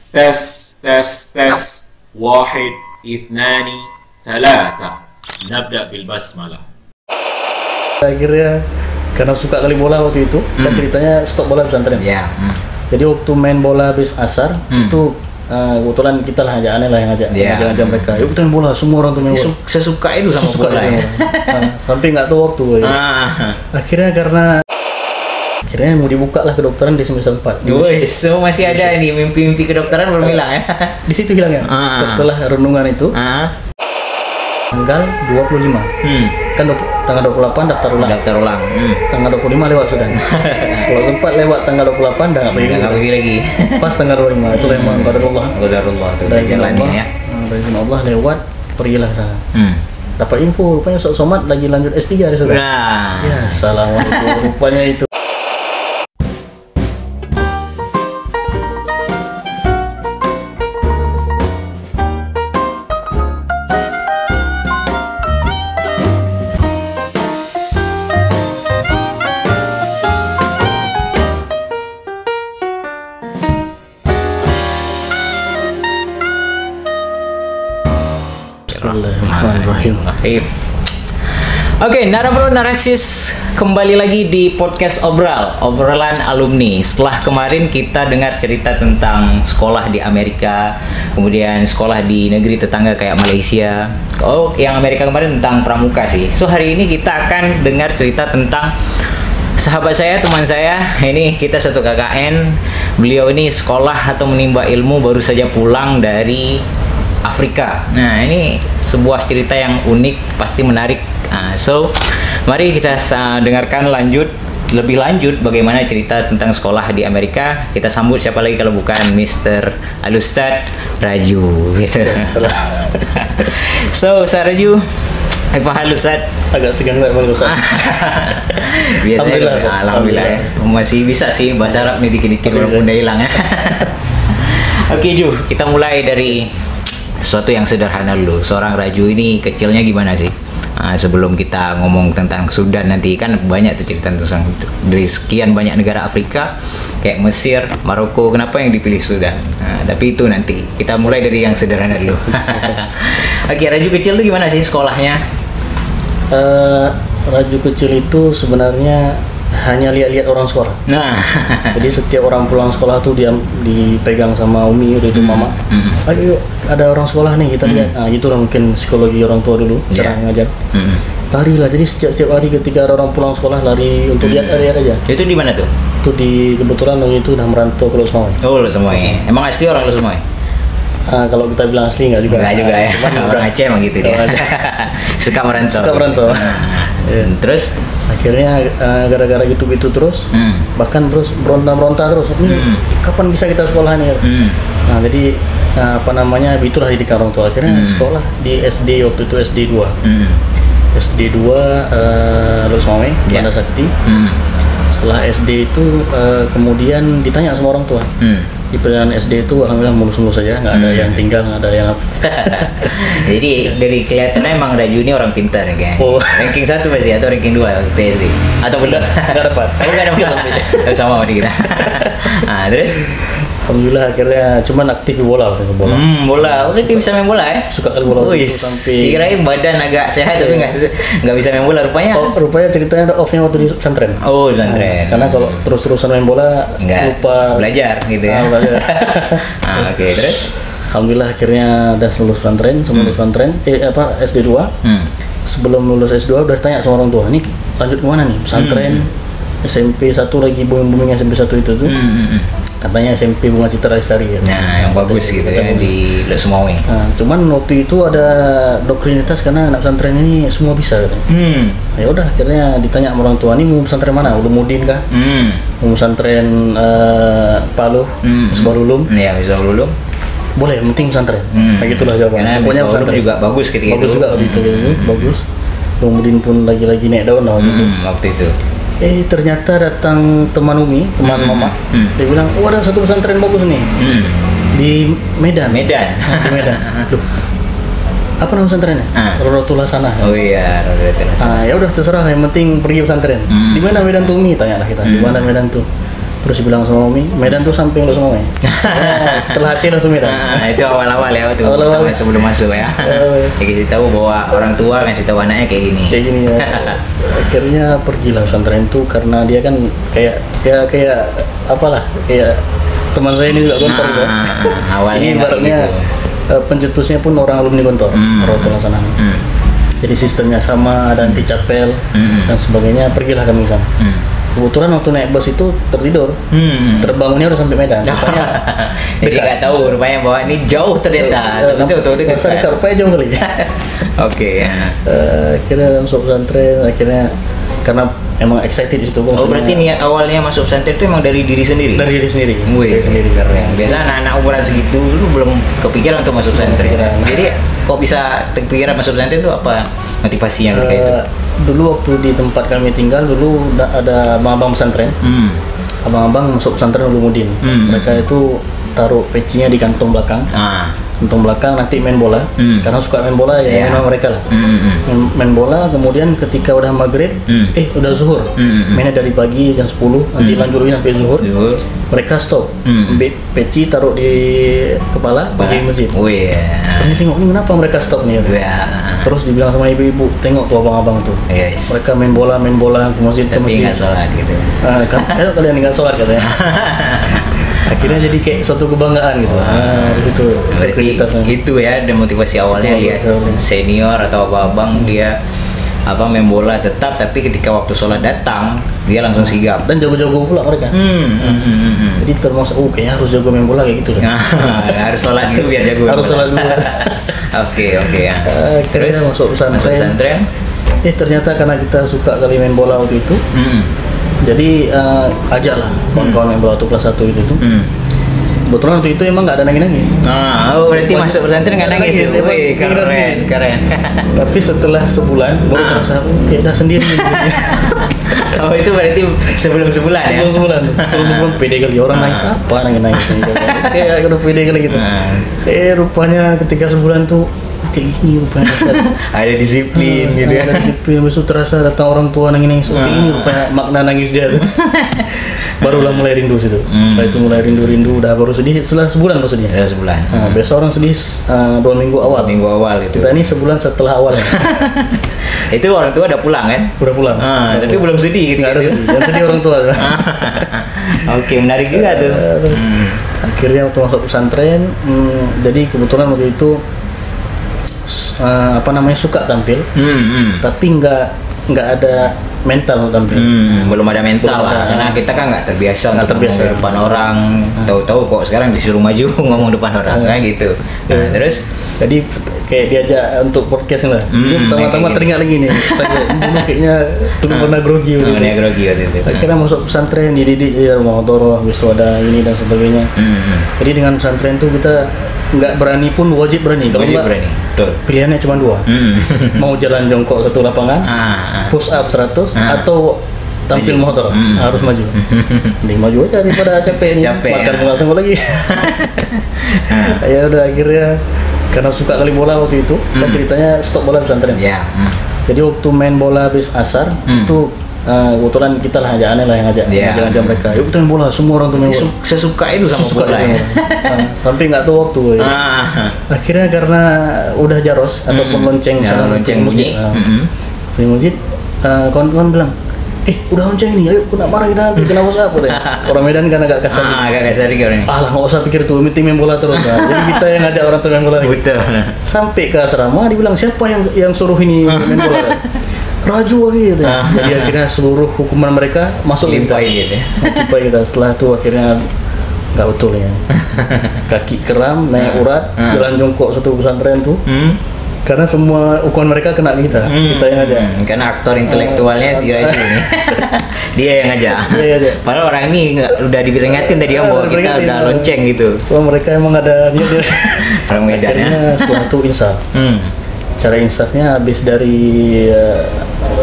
tes tes tes واحد اثنان ثلاثة نبدأ بالبسملة. Akhirnya karena suka kali bola waktu itu, kan ceritanya stop bola pesantren. Ya. Jadi waktu main bola habis asar itu kebetulan kita lah yang ngajak mereka. Yuk kita main bola, semua orang tuh main bola. Sesuka itu sama bola ya. Sampai nggak tahu waktu. Ya. Akhirnya mau dibuka lah kedokteran di semester 4. Wih, so masih ada nih mimpi-mimpi kedokteran belum hilang ya. Di situ hilangnya. Setelah renungan itu. Tanggal 25. Kan tanggal 28 daftar ulang. Tanggal 25 lewat sudah. Kalau sempat lewat tanggal 28 dah enggak pergi lagi. Pas tanggal 25 itu memang qadarullah tuh jalannya ya. Dari izin Allah lewat pergilah sana. Dapat info rupanya Ustaz Somad lagi lanjut S3 hari sudah. Nah. Ya, assalamualaikum rupanya itu. Bismillahirrahmanirrahim. Oke, Narabro Narasis kembali lagi di podcast obrolan alumni. Setelah kemarin kita dengar cerita tentang sekolah di Amerika, kemudian sekolah di negeri tetangga kayak Malaysia. Oh, yang Amerika kemarin tentang pramuka sih. So hari ini kita akan dengar cerita tentang sahabat saya, teman saya. Ini kita satu KKN. Beliau ini sekolah atau menimba ilmu baru saja pulang dari Afrika. Nah, ini sebuah cerita yang unik, pasti menarik. So, mari kita dengarkan lebih lanjut bagaimana cerita tentang sekolah di Amerika. Kita sambut siapa lagi kalau bukan Mr. Alustad Raju gitu. So, Ustaz Raju, apa hal Ustaz? Agak segan banget Bang Ustaz. Biasanya alhamdulillah ya. Masih bisa sih bahasa Arab nih dikit-dikit walaupun udah hilang ya. Oke, Ju, kita mulai dari sesuatu yang sederhana dulu. Seorang Raju ini kecilnya gimana sih? Sebelum kita ngomong tentang Sudan nanti, kan banyak tuh cerita tentang dari sekian banyak negara Afrika kayak Mesir, Maroko, kenapa yang dipilih Sudan? Tapi itu nanti kita mulai dari yang sederhana dulu. Oke, Raju kecil tuh gimana sih sekolahnya? Raju kecil itu sebenarnya hanya lihat-lihat orang sekolah. Nah, jadi setiap orang pulang sekolah tuh dia dipegang sama Umi itu mama. Ayo ada orang sekolah nih kita lihat. Nah, itulah mungkin psikologi orang tua dulu cara ngajar. Lari lah. Jadi setiap hari ketika ada orang pulang sekolah lari untuk lihat aja. Itu di mana tuh? Itu di kebetulan waktu itu udah merantau ke Los Mawai. Oh, Los Mawai. Emang asli orang Los Mawai? Kalau kita bilang asli nggak juga. Nggak juga ya. Orang Aceh emang gitu dia. Suka merantau. Terus akhirnya gara-gara gitu-gitu terus bahkan terus beronta terus kapan bisa kita sekolah nih. Nah jadi itulah didikan orang tua. Akhirnya sekolah di SD waktu itu SD 2 SD 2 Los Mawai Banda Sakti. Setelah SD itu kemudian ditanya sama orang tua di pilihan SD itu alhamdulillah mulus-mulus saja, nggak ada yang tinggal, nggak ada yang Jadi dari kelihatannya emang Raju ini orang pintar ya kan? Ranking 1 pasti atau ranking 2 waktu SD? Atau belum? Nggak dapat. Oh, nggak dapat. Sama sama kita. Terus? Alhamdulillah akhirnya cuman aktif di bola waktu itu bola. Udah bisa main bola ya? Suka kali bola waktu itu sampai kirain badan agak sehat tapi nggak bisa main bola rupanya. Rupanya ceritanya ada off-nya waktu di pesantren. Oh, di pesantren. Karena kalau terus-terusan main bola lupa belajar gitu ya. Oke, terus alhamdulillah akhirnya udah lulus pesantren, SD 2. Sebelum lulus S2 udah tanya sama orang tua, nih lanjut kemana nih? Pesantren, SMP 1 lagi booming SMP 1 itu tuh. Katanya SMP Bunga Citra Lestari ya. Nah, yang bagus gitu ya di Los Mawai. Cuman waktu itu ada doktrinitas karena anak pesantren ini semua bisa katanya. Ya udah akhirnya ditanya sama orang tua, nih mau pesantren mana? Ulumuddin kah? Mau pesantren Palu, Misbahul Ulum? Iya, Misbahul Ulum. Boleh, yang penting pesantren. Kayak gitulah jawabannya. Pokoknya pesantren juga bagus ketika itu. Bagus juga waktu itu, bagus. Ulumuddin pun lagi-lagi naik daun lah waktu itu. Ternyata datang teman Umi, teman mama. Dia bilang, ada satu pesantren bagus nih di Medan. Di Medan. Loh, apa nama pesantrennya? Rodotul Hasanah. Oh iya, Rodotul Hasanah. Ya udah terserah, yang penting pergi pesantren. Di mana Medan tuh Umi? Tanyalah kita. Di mana Medan tuh? Terus bilang sama Umi, Medan tuh samping lo semua ya. Setelah Aceh langsung Medan. Itu awal-awal ya waktu Awal-awal. sebelum masuk ya. Ya kasih tahu bahwa orang tua ngasih tahu anaknya kayak gini. Kayak gini ya. Akhirnya pergilah pesantren itu karena dia kan kayak apalah, kayak teman saya ini juga Gontor kan. Awalnya ini ibaratnya pencetusnya pun orang alumni Gontor, Rotul Hasanah. Jadi sistemnya sama, ada anti capel dan sebagainya. Pergilah kami ke sana. Kebetulan waktu naik bus itu tertidur, terbangunnya udah sampai Medan. Rupanya jadi nggak tahu rupanya bahwa ini jauh ternyata. Betul dekat, rupanya jauh kali. Oke. Akhirnya masuk pesantren, akhirnya karena emang excited di situ. Oh berarti niat awalnya masuk pesantren itu emang dari diri sendiri? Dari diri sendiri. Wih, keren. Biasa anak-anak umuran segitu lu belum kepikiran untuk masuk pesantren. Jadi kok bisa kepikiran masuk pesantren itu apa motivasinya kayak itu? Dulu waktu di tempat kami tinggal dulu ada abang-abang pesantren. Abang-abang masuk pesantren Ulumuddin. Mereka itu taruh pecinya di kantong belakang. Kantong belakang nanti main bola. Karena suka main bola ya memang mereka lah. Main bola kemudian ketika udah maghrib, udah zuhur. Mainnya dari pagi jam 10 nanti lanjut lagi sampai zuhur. Mereka stop. Ambil peci taruh di kepala pergi masjid. Kami tengok ini kenapa mereka stop nih. Terus dibilang sama ibu-ibu, tengok tuh abang-abang tuh. Mereka main bola ke masjid ke masjid. Tapi nggak sholat gitu. Ayo kalian nggak sholat katanya. Akhirnya jadi kayak suatu kebanggaan gitu. Itu berarti itu ya dan motivasi awalnya lihat senior atau abang dia main bola tetap, tapi ketika waktu sholat datang dia langsung sigap dan jago-jago pula mereka. Jadi termasuk kayaknya harus jago main bola kayak gitu kan. Harus sholat dulu biar jago. Harus sholat dulu. Oke ya. Terus masuk pesantren. Ternyata karena kita suka kali main bola waktu itu. Jadi ajaklah kawan-kawan main bola waktu kelas 1 itu tuh. Kebetulan waktu itu emang nggak ada nangis-nangis. Berarti masuk pesantren nggak nangis. Keren. Tapi setelah sebulan baru terasa kayak udah sendiri. Itu berarti sebelum sebulan ya? Sebelum sebulan pede kali orang nangis apa nangis kayak udah pede kali gitu. Rupanya ketika sebulan tuh kayak gini rupanya ada disiplin gitu ya. Ada disiplin, besok terasa datang orang tua nangis. Ini rupanya makna nangis dia tuh. Barulah mulai rindu situ. Setelah itu mulai rindu udah baru sedih setelah sebulan baru sedih. Sebulan. Biasa orang sedih 2 minggu awal. Itu. Kita ini sebulan setelah awalnya. Itu orang tua udah pulang kan? Udah pulang. Tapi belum sedih gitu. Nggak ada sedih. Yang sedih orang tua. Oke, menarik juga tuh. Akhirnya waktu masuk pesantren, jadi kebetulan waktu itu suka tampil, tapi nggak ada mental tampil. Belum ada mental lah, karena kita kan nggak terbiasa untuk ngomong di depan orang. Tahu-tahu kok sekarang disuruh maju ngomong depan orang kayak gitu. Terus jadi kayak diajak untuk podcast lah. Pertama-tama teringat lagi nih. Dulu kayaknya pernah grogi waktu itu. Akhirnya masuk pesantren, dididik di rumah Toro, habis itu ada ini dan sebagainya. Jadi dengan pesantren tuh kita nggak berani pun wajib berani. Kalau nggak berani, pilihannya cuma 2. Mau jalan jongkok 1 lapangan, push up 100 atau tampil motor, harus maju. Mending maju aja daripada capek makan nggak semua lagi. Ya udah akhirnya karena suka kali bola waktu itu, kan ceritanya stop bola pesantren. Jadi waktu main bola habis asar itu kebetulan kita lah yang ngajak mereka. Yuk kita main bola, semua orang tuh main bola. Sesuka itu sama bola ya. Sampai nggak tahu waktu. Akhirnya karena udah jaros ataupun lonceng bunyi. Di masjid, kawan-kawan bilang, udah lonceng nih, ayo kena marah kita nanti, kena WhatsApp orang Medan kan agak kasar. Agak kasar gitu orangnya. Nggak usah pikir tuh, meeting main bola terus. Jadi kita yang ngajak orang tuh main bola. Betul. Sampai ke asrama, dibilang siapa yang suruh ini main bola? Raju gitu. Jadi akhirnya seluruh hukuman mereka masuk limpahin gitu. Limpahin kita. Setelah itu akhirnya nggak betul ya. Kaki kram, naik urat, jalan jongkok 1 pesantren tuh. Karena semua ukuran mereka kena kita yang aja. Karena aktor intelektualnya si Raju ini. Dia yang ngajak. Padahal orang ini udah diperingatin tadi bahwa kita udah lonceng gitu. Mereka emang ada niat. Orang Medan ya. Setelah itu insaf. Cara insafnya habis dari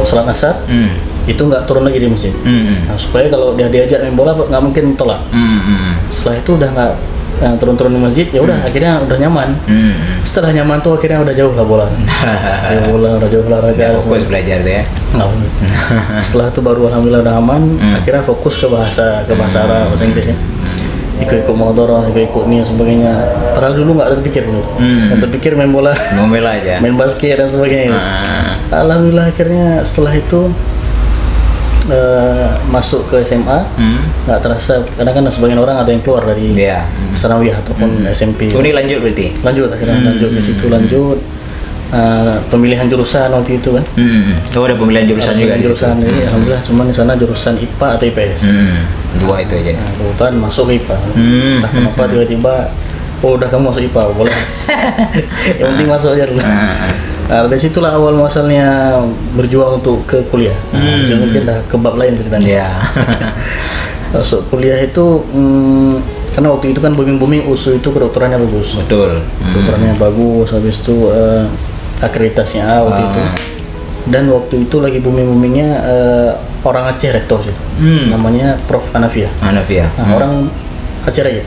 sholat asar itu nggak turun lagi di masjid. Supaya kalau dia diajak main bola nggak mungkin tolak. Setelah itu udah turun-turun di masjid, ya udah akhirnya udah nyaman. Setelah nyaman tuh akhirnya udah jauh lah bola. Udah jauh olahraga. Fokus belajar deh. Setelah itu baru alhamdulillah udah aman, akhirnya fokus ke bahasa Arab, bahasa Inggrisnya. Ikut Modoro, ikut ini dan sebagainya. Padahal dulu nggak terpikir begitu. Yang terpikir main bola, aja, main basket dan sebagainya. Alhamdulillah akhirnya setelah itu masuk ke SMA, nggak terasa. Kadang kan sebagian orang ada yang keluar dari Sanawiyah ataupun SMP. Ini lanjut berarti? Lanjut akhirnya lanjut di situ pemilihan jurusan waktu itu kan. Oh, ada pemilihan jurusan juga. Jurusan ini alhamdulillah cuma di sana jurusan IPA atau IPS. Dua itu aja. Kebetulan masuk ke IPA. Entah kenapa tiba-tiba udah kamu masuk IPA boleh. Yang penting masuk aja dulu. Nah, dari situlah awal muasalnya berjuang untuk ke kuliah. Jadi mungkin dah ke bab lain ceritanya. Masuk kuliah itu karena waktu itu kan booming USU itu kedokterannya bagus. Betul. Kedokterannya bagus, habis itu akreditasinya A waktu itu. Dan waktu itu lagi boomingnya orang Aceh rektor situ. Namanya Prof Hanafia. Nah, orang Aceh lagi.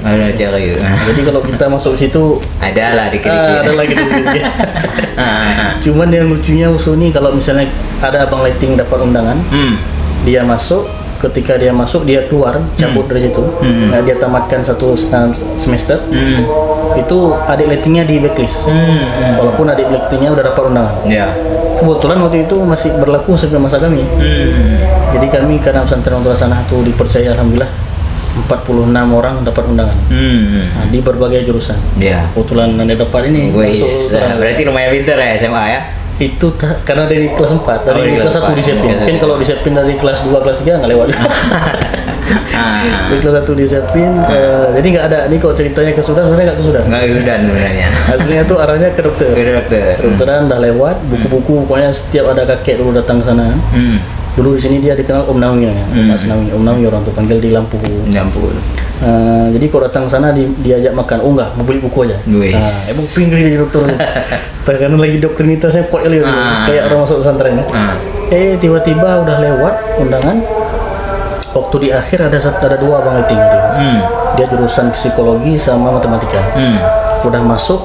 Jadi kalau kita masuk situ ada lah dikit-dikit. Ada lagi sedikit. Cuman yang lucunya USU ini kalau misalnya ada abang lighting dapat undangan, dia masuk. Ketika dia masuk, dia keluar, cabut dari situ. Nah, dia tamatkan satu semester. Itu adik lightingnya di blacklist. Walaupun adik lightingnya udah dapat undangan. Kebetulan waktu itu masih berlaku sampai masa kami. Jadi kami karena pesantren Ontra Sanah itu dipercaya alhamdulillah 46 orang dapat undangan. Nah, di berbagai jurusan. Kebetulan Anda dapat ini. Berarti lumayan pintar ya SMA ya? Itu karena dari kelas 4, dari kelas 1 disiapin. Mungkin kalau disiapin dari kelas 2, kelas 3 nggak lewat. Dari kelas 1 disiapin, jadi nggak ada. Ini kalau ceritanya ke Sudan, sebenarnya nggak ke Sudan. Nggak ke Sudan sebenarnya. Aslinya tuh arahnya ke dokter. Kedokteran udah lewat, buku-buku pokoknya setiap ada kakek dulu datang ke sana. Dulu di sini dia dikenal Om Nawi ya, Mas Nawi. Om Nawi orang tuh panggil di Lampu. Jadi kalau datang sana diajak makan, oh enggak, mau beli buku aja. Emang pinggir jadi dokter. Karena lagi dokterinitasnya kuat kali, kayak orang masuk pesantren. Tiba-tiba udah lewat undangan. Waktu di akhir ada dua abang lighting itu. Dia jurusan psikologi sama matematika. Udah masuk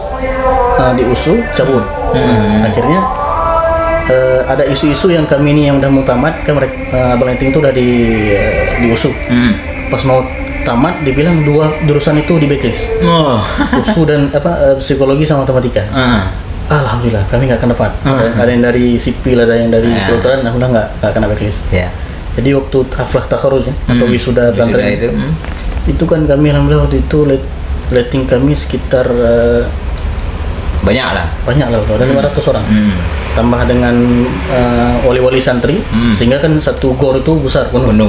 di USU, cabut. Akhirnya ada isu-isu yang kami ini yang udah mau tamat kan abang lighting itu udah di USU. Pas mau tamat dibilang dua jurusan itu di blacklist. USU dan psikologi sama matematika. Alhamdulillah kami nggak akan dapat. Ada yang dari sipil, ada yang dari kedokteran, alhamdulillah nggak kena blacklist. Jadi waktu haflah takharujnya atau wisuda pesantren itu kan kami alhamdulillah waktu itu lighting kami sekitar banyak lah ada 500 orang. Tambah dengan wali-wali santri, sehingga kan satu gor itu besar penuh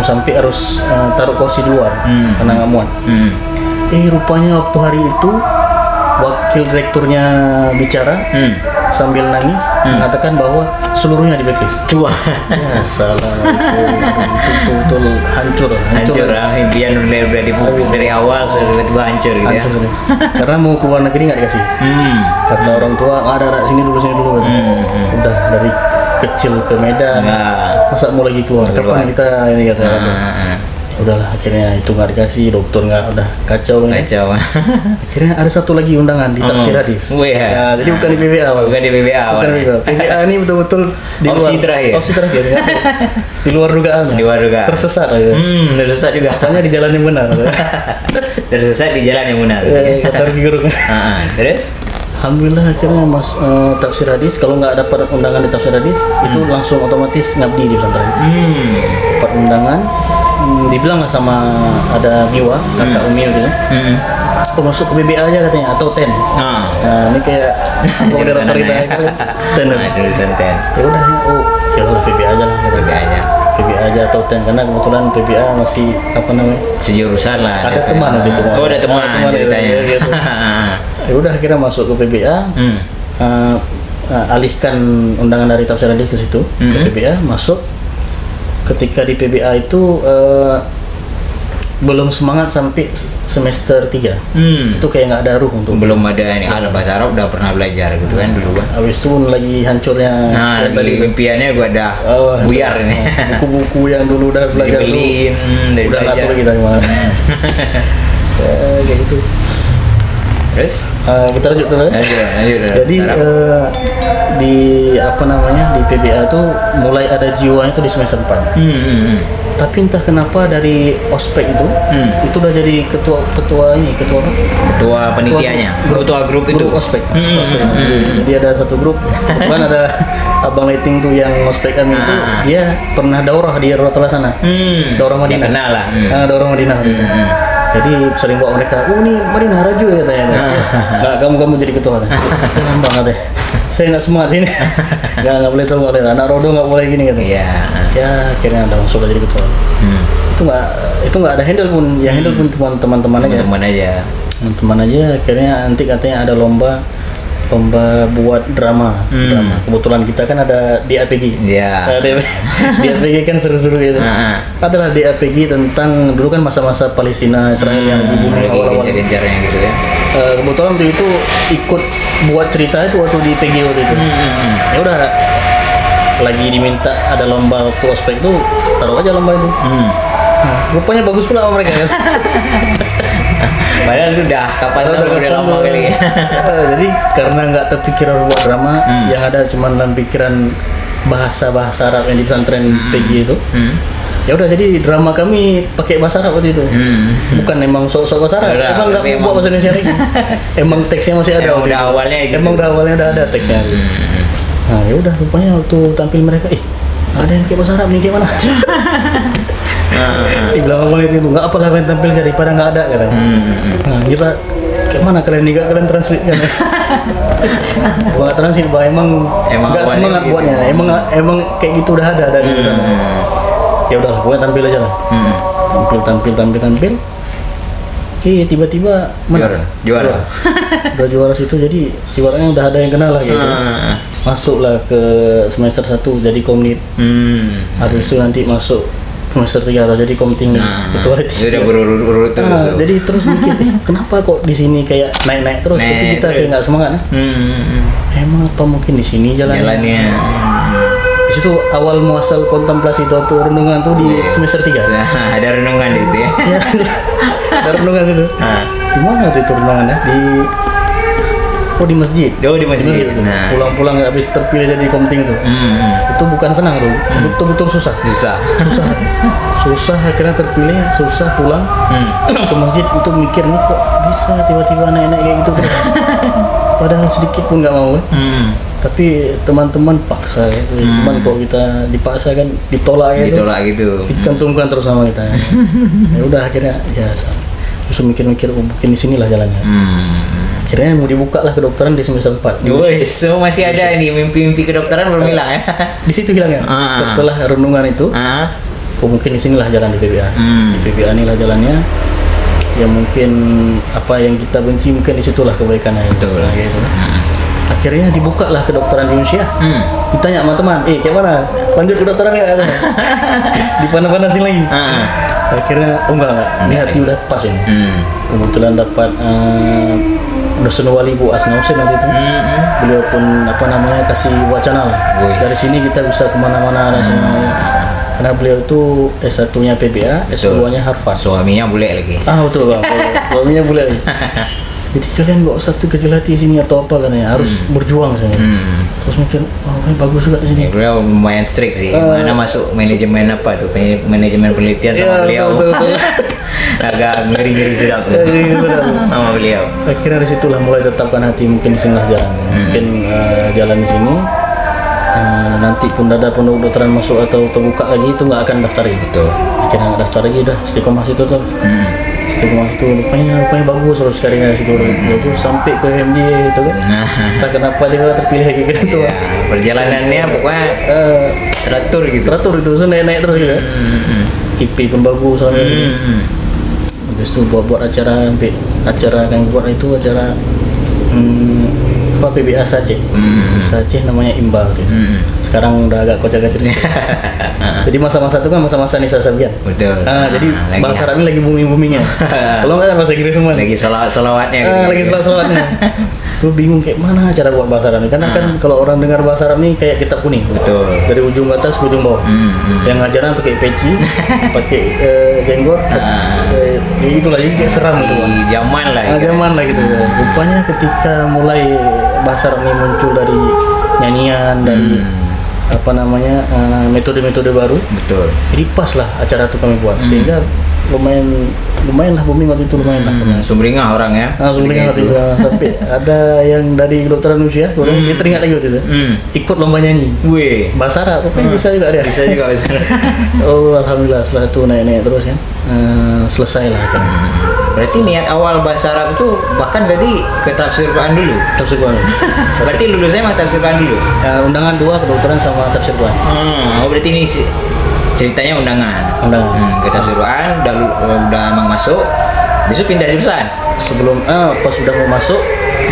sampai harus taruh kursi di luar karena nggak muat. Rupanya waktu hari itu wakil direkturnya bicara sambil nangis mengatakan bahwa seluruhnya di blacklist. Assalamualaikum. Betul hancur. Impian udah dipupus dari awal tiba-tiba hancur gitu ya. Karena mau keluar negeri nggak dikasih. Kata orang tua ada sini dulu. Udah dari kecil ke Medan, masa mau lagi keluar? Kapan kita ini kata. Udahlah akhirnya itu nggak dikasih, dokter nggak, udah kacau. Akhirnya ada satu lagi undangan di tafsir hadis. Jadi bukan di PBA. PBA ini betul-betul di opsi luar terakhir ya. Di luar dugaan. Tersesat aja. Tersesat juga. Katanya di jalan yang benar. Tersesat di jalan yang benar. Kata guru. Terus alhamdulillah akhirnya tafsir hadis, kalau nggak dapat undangan di tafsir hadis itu langsung otomatis ngabdi di pesantren. Dapat undangan, dibilang lah sama ada Miwa, kakak Umi gitu. Aku masuk ke BBA aja katanya atau TEN. Nah, ini kayak moderator kita TEN. Jurusan TEN. Ya udahlah PBA aja lah. PBA aja atau TEN karena kebetulan PBA masih sejurusan lah. Ada teman waktu itu. Ada teman ceritanya. Gitu. Ya udah akhirnya masuk ke PBA. Alihkan undangan dari tafsir hadis ke situ ke PBA, masuk. Ketika di PBA itu belum semangat sampai semester 3. Itu kayak nggak ada ruh untuk belum ada ini bahasa Arab udah pernah belajar gitu kan dulu kan. Habis itu lagi hancurnya. Lagi impiannya gua udah buyar ini. Buku-buku yang dulu udah belajar dibeliin, udah ngatur kita gimana. Kayak gitu. Terus? Kita lanjut dulu. Jadi di apa namanya di PBA tuh mulai ada jiwanya itu di semester 4. Tapi entah kenapa dari ospek itu udah jadi ketua penitianya, ketua grup itu. Grup ospek. Jadi ada satu grup, kebetulan ada abang lighting tuh yang ospek kami itu, dia pernah daurah di Rotola sana. Daurah Madinah. Kenal lah. Daurah Madinah gitu. Jadi sering bawa mereka, ini Madinah Raju ya katanya. Nggak, kamu jadi ketua. Gampang katanya. Saya nggak semangat sini. nggak boleh tahu anak Rodo nggak boleh gini katanya. Iya. Ya akhirnya ada langsung jadi ketua. Itu nggak ada handle pun, yang handle pun cuma teman-teman aja. Teman aja. Akhirnya nanti katanya ada lomba buat drama. Kebetulan kita kan ada di APG. Iya. Di APG kan seru-seru gitu. Adalah di APG tentang dulu kan masa-masa Palestina Israel yang dibunuh awal-awal. Gencar-gencarnya gitu ya. Kebetulan waktu itu ikut buat cerita itu waktu di PG waktu itu. Ya udah, lagi diminta ada lomba waktu ospek tuh, taruh aja lomba itu. Rupanya bagus pula sama mereka kan. Padahal udah kapan udah lama kali. Jadi karena nggak terpikir buat drama, yang ada cuma dalam pikiran bahasa Arab yang di pesantren PG itu. Ya udah, jadi drama kami pakai bahasa Arab waktu itu. Bukan emang sok-sok bahasa Arab. Emang nggak mau buat bahasa Indonesia lagi. Emang teksnya masih ada. Udah awalnya gitu. Emang udah awalnya udah ada teksnya. Nah ya udah, rupanya waktu tampil mereka, ada yang pakai bahasa Arab nih, kayak mana? Dibilang abang itu nggak apalah, kalian tampil daripada nggak ada katanya. Nah kira kayak mana kalian translate kan? Bukan translate, emang nggak semangat gitu. Buatnya. Emang kayak gitu udah ada dari itu. Ya udahlah, pokoknya tampil aja lah. Tampil. Tiba-tiba juara. Udah juara situ, jadi ibaratnya udah ada yang kenal lah gitu. Masuklah ke semester 1 jadi komnit. Habis itu nanti masuk semester 3 atau jadi komting ketua itu. Udah berurut terus. Jadi terus mikir, kenapa kok di sini kayak naik terus, tapi kita kayak nggak semangat. Emang apa mungkin di sini jalannya? Di situ awal muasal kontemplasi itu atau renungan tuh di semester 3. Ada renungan di situ ya. Iya. Ada renungan itu. Di mana tuh itu renungannya? Di masjid. Di masjid. Pulang-pulang habis terpilih jadi komting itu. Itu bukan senang tuh. Betul-betul susah. Susah akhirnya terpilih, susah pulang ke masjid untuk mikir nih kok bisa tiba-tiba naik kayak gitu. Padahal sedikit pun nggak mau. Tapi teman-teman paksa gitu. Cuman kok kita dipaksa kan ditolak gitu. Dicantumkan terus sama kita. Ya udah akhirnya ya terus mikir-mikir, mungkin di sinilah jalannya. Akhirnya mau dibuka lah kedokteran di semester 4. So masih ada nih mimpi-mimpi kedokteran belum hilang ya? Di situ hilangnya. Setelah renungan itu, mungkin di sinilah jalan di PBA. Di PBA inilah jalannya. Ya mungkin apa yang kita benci mungkin di situlah kebaikannya. Betul. Nah, gitu. Akhirnya dibuka lah kedokteran di Indonesia. Ditanya sama teman, kayak mana? Lanjut kedokteran nggak katanya? Dipanas-panasin lagi. Akhirnya enggak. Ini hati udah pas ini. Kebetulan dapat dosen wali Bu Asna Hussein waktu itu. Beliau pun kasih wacana lah. Dari sini kita bisa kemana-mana dan semuanya. Karena beliau itu S1-nya PBA, S2-nya Harvard. Suaminya bule lagi. Betul Bang. Suaminya bule lagi. Jadi kalian nggak usah kecil hati sini atau apa katanya, harus berjuang sini. Terus mikir, ini bagus juga di sini. Beliau lumayan strict sih. Mana masuk manajemen apa tuh? Manajemen penelitian sama beliau. Betul. Agak ngeri-ngeri sedap tuh. Sama beliau. Akhirnya dari situlah mulai tetapkan hati, mungkin di sinilah jalan. Mungkin jalan di sini. Nanti pun ada kedokteran masuk atau terbuka lagi itu nggak akan daftar gitu. Betul. Akhirnya nggak daftar lagi, udah istiqomah situ tuh. Istiqomah itu rupanya bagus terus karirnya situ, bagus sampai ke MD itu kan. Entah kenapa dia terpilih lagi gitu. Iya, perjalanannya pokoknya teratur gitu. Teratur itu terus naik terus juga. IP pun bagus soalnya. Habis itu buat acara yang buat itu acara PBA Aceh. Aceh namanya Imbal tuh. Sekarang udah agak kocak-kacir. Jadi masa-masa itu kan masa-masa Nisa Sabian. Betul. Jadi bahasa Arab ini lagi booming-boomingnya. Kalau nggak bahasa Inggris semua. Lagi selawat-selawatnya. Lagi selawat-selawatnya. Tuh bingung kayak mana cara buat bahasa Arab ini. Karena kan kalau orang dengar bahasa Arab ini kayak kitab kuning. Betul. Dari ujung atas ke ujung bawah. Yang ngajaran pakai peci, pakai jenggot, itulah jadi kayak seram gitu kan. Zaman lah. gitu. Zaman lah gitu. Rupanya ketika mulai bahasa Arab ini muncul dari nyanyian, dari apa namanya metode-metode baru. Betul. Jadi pas lah acara itu kami buat, sehingga lumayan lah booming waktu itu, lumayan lah. Sumringah orang ya. Sumringah waktu itu. Tapi ada yang dari kedokteran usia, dia teringat lagi waktu itu. Ikut lomba nyanyi. Wih. Bahasa Arab, bisa juga dia. Bisa juga bisa. Oh alhamdulillah setelah itu naik terus kan, selesai lah akhirnya. Berarti niat awal bahasa Arab itu bahkan berarti ke tafsir Quran dulu. Tafsir Quran. Berarti lulusnya emang tafsir Quran dulu. Undangan 2 kedokteran sama tafsir Quran. Oh berarti ini ceritanya undangan. Ke tafsir Quran udah emang masuk. Besok pindah jurusan. Sebelum pas udah mau masuk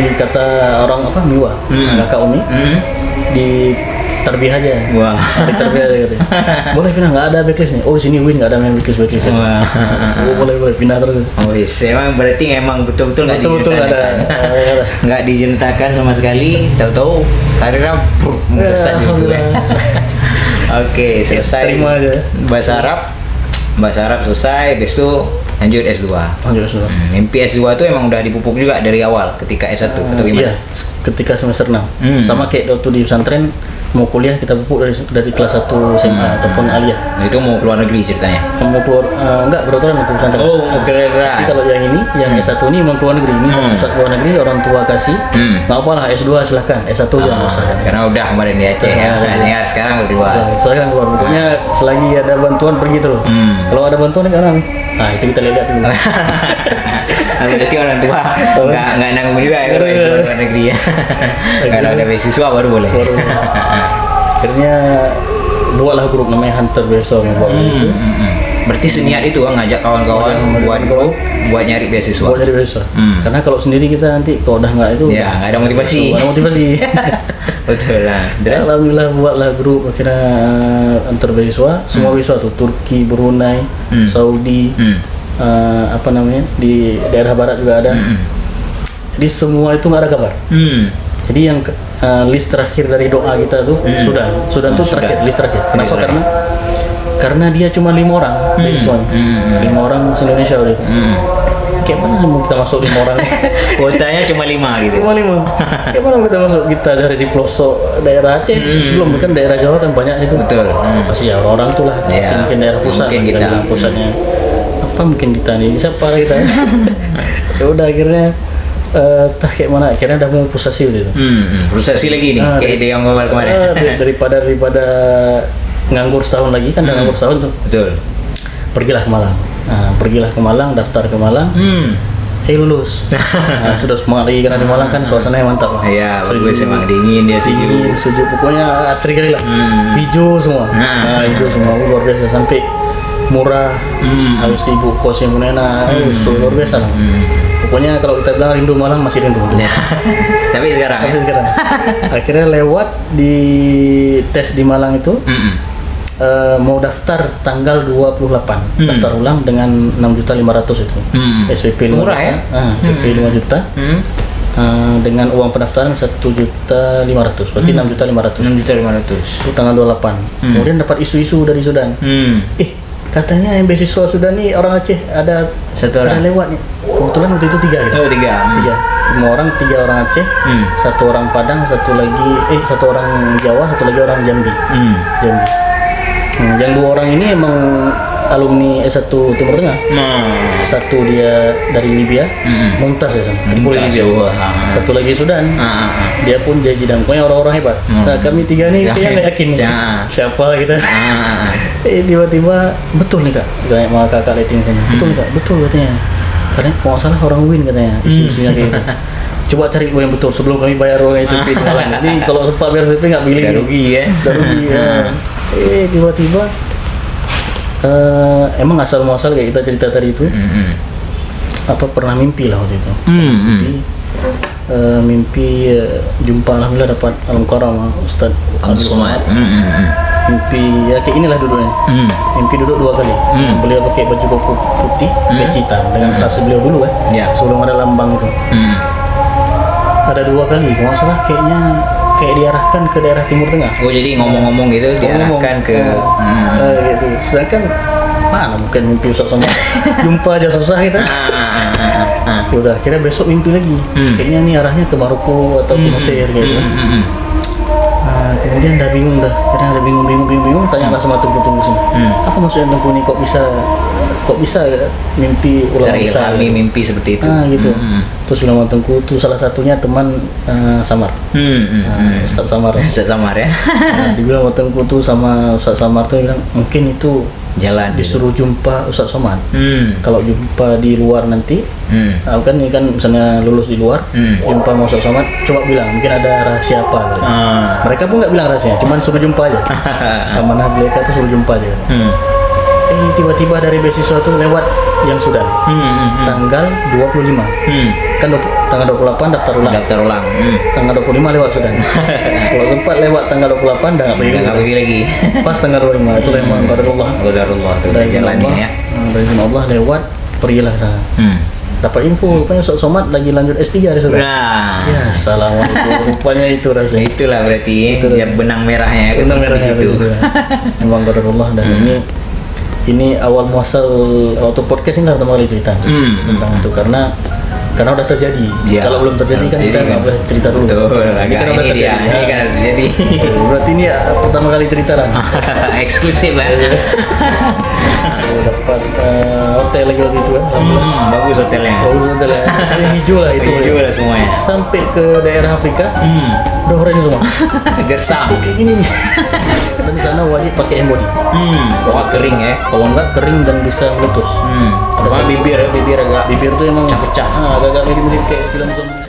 dikata orang apa Miwa, kakak Umi, di terbih aja. Wah. Di terbih aja gitu. Boleh pindah, nggak ada backlist nih. Oh sini Win nggak ada main backlist. Wah. Oh boleh pindah terus. Oh emang berarti emang betul-betul nggak nggak diceritakan sama sekali. Tahu-tahu karirnya melesat gitu ya. Oke, selesai. Terima aja. Bahasa Arab selesai, habis itu lanjut S2. Mimpi S2 itu emang udah dipupuk juga dari awal ketika S1 atau gimana? Iya, ketika semester 6. Sama kayak waktu di pesantren mau kuliah kita pupuk dari kelas 1 SMA ataupun aliyah. Nah, itu mau keluar negeri ceritanya? Mau keluar enggak kedokteran untuk pesantren. Oh, mau keluar. Tapi kalau yang ini, yang S1 ini mau keluar negeri, ini pusat luar negeri, orang tua kasih. Nggak apa-lah S2 silahkan, S1 jangan usah. Karena udah kemarin di Aceh ya. Sekarang udah keluar. Silakan keluar. Pokoknya selagi ada bantuan pergi terus. Kalau ada bantuan kan, itu kita lihat dulu. Berarti orang tua nggak nanggung juga ya kalau S2 luar negeri ya. Kalau ada beasiswa baru boleh. Akhirnya buatlah grup namanya Hunter Beasiswa yang buat itu. Berarti seniat itu ngajak kawan-kawan buat grup buat nyari beasiswa. Buat nyari beasiswa. Karena kalau sendiri kita nanti kalau udah nggak itu ya nggak ada motivasi. Betul lah. Alhamdulillah buatlah grup akhirnya Hunter Beasiswa, semua beasiswa tuh Turki, Brunei, Saudi, apa namanya di daerah barat juga ada. Jadi semua itu nggak ada kabar. Jadi yang list terakhir dari doa kita tuh Sudan tuh terakhir, list terakhir. Kenapa? Karena dia cuma 5 orang beasiswanya, 5 orang se-Indonesia waktu itu. Kayak mana mau kita masuk 5 orang? Kuotanya cuma 5 gitu. Cuma 5. Kayak mana kita masuk? Kita dari di pelosok daerah Aceh, belum kan daerah Jawa kan banyak itu. Betul. Pasti ya orang tuh lah. Mungkin daerah pusat. Mungkin kita bilang pusatnya. Apa mungkin kita nih? Siapa kita? Ya udah akhirnya kayak mana? Akhirnya udah mau frustasi gitu. Frustasi lagi nih. Kayak ide yang awal kemarin. Daripada nganggur setahun lagi kan, udah nganggur setahun tuh. Betul. Pergilah ke Malang, daftar ke Malang. Lulus. Sudah semangat lagi karena di Malang kan suasananya mantap. Iya, bagus emang dingin dia sejuk. Pokoknya asri kali lah. Hijau semua. Hijau semua luar biasa sampai murah. Habis ibu kos yang enak, luar biasa lah. Pokoknya kalau kita bilang rindu Malang masih rindu. Tapi sekarang. Akhirnya lewat di tes di Malang itu. Mau daftar tanggal 28 daftar ulang dengan 6.500.000 itu SPP 5 murah ya? SPP 5 juta dengan uang pendaftaran 1.500.000 berarti 6.500.000 itu tanggal 28 kemudian dapat isu-isu dari Sudan katanya yang beasiswa Sudan nih orang Aceh ada satu orang lewat nih kebetulan waktu itu 3 gitu. 3 orang Aceh 1 orang Padang 1 orang Jawa 1 lagi orang Jambi. Yang 2 orang ini emang alumni S1 Timur Tengah. Satu dia dari Libya, Mumtaz ya sama. Libya. Satu lagi Sudan. Dia pun jadi dan pokoknya orang-orang hebat. Nah, kami 3 nih kayaknya nggak yakin nih. Siapa kita? Tiba-tiba betul nih Kak. Kayak sama kakak rating sana. Betul nih Kak, betul katanya. Karena kalau nggak salah orang Win katanya. Isu-isunya kayak gitu. Coba cari yang betul sebelum kami bayar uang SPP di Malang. Ini kalau sempat bayar SPP nggak pilih. Rugi ya. Tiba-tiba emang asal muasal kayak kita cerita tadi itu apa pernah mimpi lah waktu itu. Mimpi jumpa alhamdulillah dapat Al-Mukarram Ustaz Abdul Somad. Mimpi ya kayak inilah duduknya. Mimpi duduk 2 kali. Beliau pakai baju koko putih, peci hitam dengan khas beliau dulu kan. Sebelum ada lambang itu. Ada 2 kali, kalau nggak salah kayaknya kayak diarahkan ke daerah Timur Tengah. Oh jadi ngomong-ngomong gitu diarahkan ke gitu. Sedangkan mana mungkin mimpi Ustaz Somad. Jumpa aja susah kita. Ya udah, akhirnya besok mimpi lagi. Kayaknya ini arahnya ke Maroko atau ke Mesir gitu. Kemudian udah bingung dah, akhirnya udah bingung, tanyalah sama tengku sini. Apa maksudnya tengku ini kok bisa mimpi ulama besar? Terilhami mimpi seperti itu. Gitu. Terus ulama tengku itu salah satunya teman Samar. Ustaz Samar. Ustaz Samar ya. Dibilang sama tengku tuh sama Ustaz Samar tuh bilang mungkin itu jalan disuruh jumpa Ustaz Somad. Kalau jumpa di luar nanti, kan ini kan misalnya lulus di luar, jumpa sama Ustaz Somad, coba bilang mungkin ada rahasia apa. Mereka pun nggak bilang rahasia, cuman suruh jumpa aja. Amanah mereka tuh suruh jumpa aja. Tiba-tiba dari beasiswa tuh lewat yang sudah tanggal 25. Kan tanggal 28 daftar ulang. Tanggal 25 lewat sudah. Kalau sempat lewat tanggal 28 dah nggak pergi lagi. Pas tanggal 25 itu memang qadarullah tuh dari jalannya ya. Dari izin Allah lewat, pergilah sana. Dapat info rupanya Ustaz Somad lagi lanjut S3 hari sudah. Ya, assalamualaikum. Rupanya itu rasanya. Itulah berarti ya benang merahnya. Benang merahnya itu. Memang qadarullah dan ini awal muasal waktu podcast ini pertama kali cerita tentang itu karena udah terjadi. Kalau belum terjadi kan kita nggak boleh cerita dulu. Betul. Ini kan udah terjadi. Berarti ini pertama kali cerita lah. Eksklusif lah. Dapat hotel lagi waktu itu kan. Bagus hotelnya. Hijau lah itu. Hijau lah semuanya. Sampai ke daerah Afrika, udah oranye semua. Gersam. Kayak gini nih. Dan di sana wajib pakai hand body. Wah kering ya. Kalau enggak kering dan bisa meletus. Ada bibir agak. Bibir tuh emang pecah-pecah. Agak-agak mirip-mirip kayak film zombie.